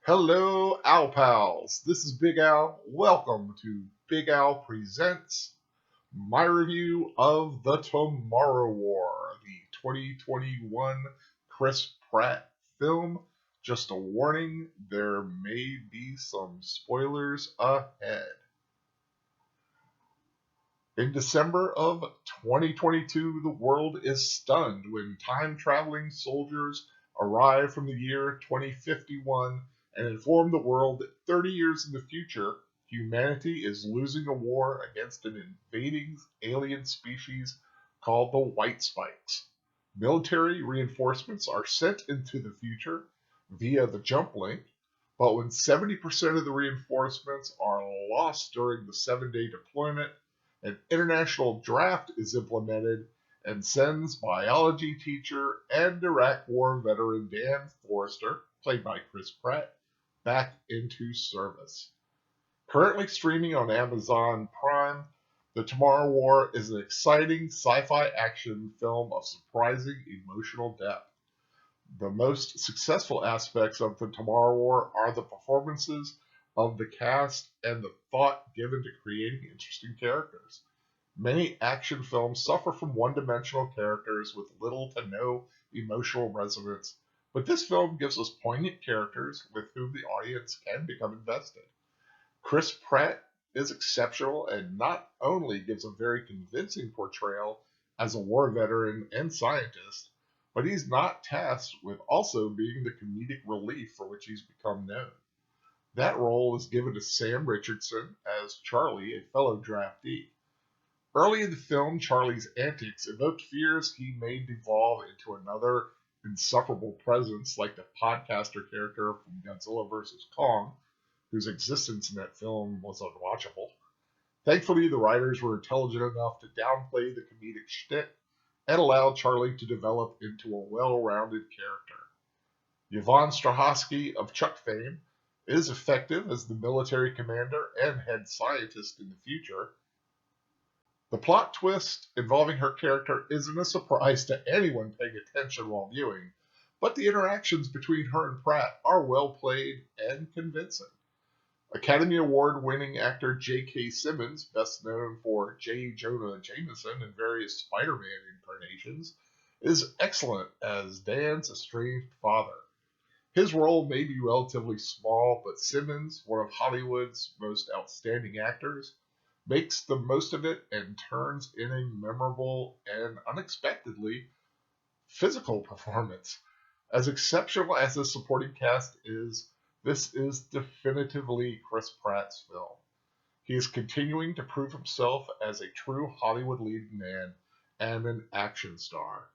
Hello, Owl Pals. This is Big Al. Welcome to Big Al Presents my review of The Tomorrow War, the 2021 Chris Pratt film. Just a warning, there may be some spoilers ahead. In December of 2022, the world is stunned when time-traveling soldiers arrive from the year 2051 and inform the world that 30 years in the future, humanity is losing a war against an invading alien species called the White Spikes. Military reinforcements are sent into the future via the jump link, but when 70% of the reinforcements are lost during the 7-day deployment, an international draft is implemented and sends biology teacher and Iraq War veteran Dan Forrester, played by Chris Pratt, back into service. Currently streaming on Amazon Prime, The Tomorrow War is an exciting sci-fi action film of surprising emotional depth. The most successful aspects of The Tomorrow War are the performances of the cast and the thought given to creating interesting characters. Many action films suffer from one-dimensional characters with little to no emotional resonance, but this film gives us poignant characters with whom the audience can become invested. Chris Pratt is exceptional and not only gives a very convincing portrayal as a war veteran and scientist, but he's not tasked with also being the comedic relief for which he's become known. That role is given to Sam Richardson as Charlie, a fellow draftee. Early in the film, Charlie's antics evoked fears he may devolve into another insufferable presence like the podcaster character from Godzilla vs. Kong, whose existence in that film was unwatchable. Thankfully, the writers were intelligent enough to downplay the comedic shtick and allow Charlie to develop into a well-rounded character. Yvonne Strahovski of Chuck fame is effective as the military commander and head scientist in the future. The plot twist involving her character isn't a surprise to anyone paying attention while viewing, but the interactions between her and Pratt are well played and convincing. Academy Award winning actor J.K. Simmons, best known for J. Jonah Jameson in various Spider Man incarnations, is excellent as Dan's estranged father. His role may be relatively small, but Simmons, one of Hollywood's most outstanding actors, makes the most of it and turns in a memorable and unexpectedly physical performance. As exceptional as the supporting cast is, this is definitively Chris Pratt's film. He is continuing to prove himself as a true Hollywood leading man and an action star.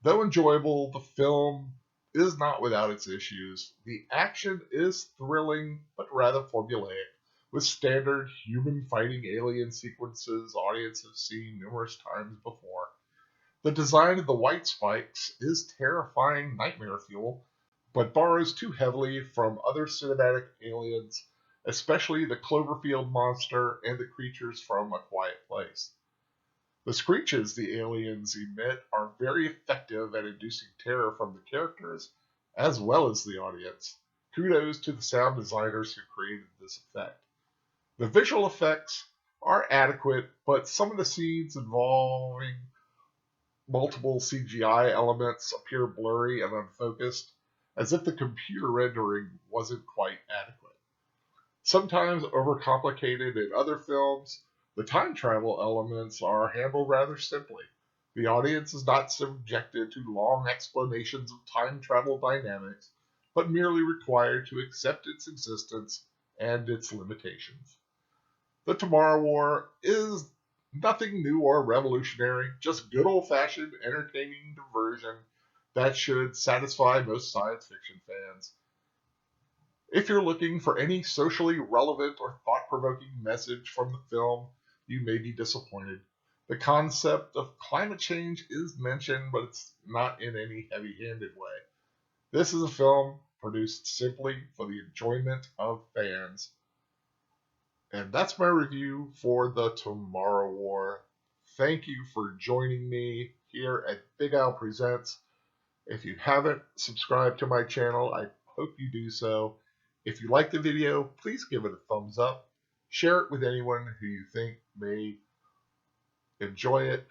Though enjoyable, the film is not without its issues. The action is thrilling but rather formulaic, with standard human fighting alien sequences audiences have seen numerous times before. The design of the White Spikes is terrifying nightmare fuel, but borrows too heavily from other cinematic aliens, especially the Cloverfield monster and the creatures from A Quiet Place. The screeches the aliens emit are very effective at inducing terror from the characters as well as the audience. Kudos to the sound designers who created this effect. The visual effects are adequate, but some of the scenes involving multiple CGI elements appear blurry and unfocused, as if the computer rendering wasn't quite adequate. Sometimes overcomplicated in other films, the time travel elements are handled rather simply. The audience is not subjected to long explanations of time travel dynamics, but merely required to accept its existence and its limitations. The Tomorrow War is nothing new or revolutionary, just good old-fashioned entertaining diversion that should satisfy most science fiction fans. If you're looking for any socially relevant or thought-provoking message from the film, you may be disappointed. The concept of climate change is mentioned, but it's not in any heavy-handed way. This is a film produced simply for the enjoyment of fans. And that's my review for The Tomorrow War. Thank you for joining me here at Big Al Presents. If you haven't subscribed to my channel, I hope you do so. If you like the video, please give it a thumbs up. Share it with anyone who you think may enjoy it.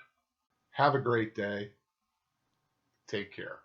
Have a great day. Take care.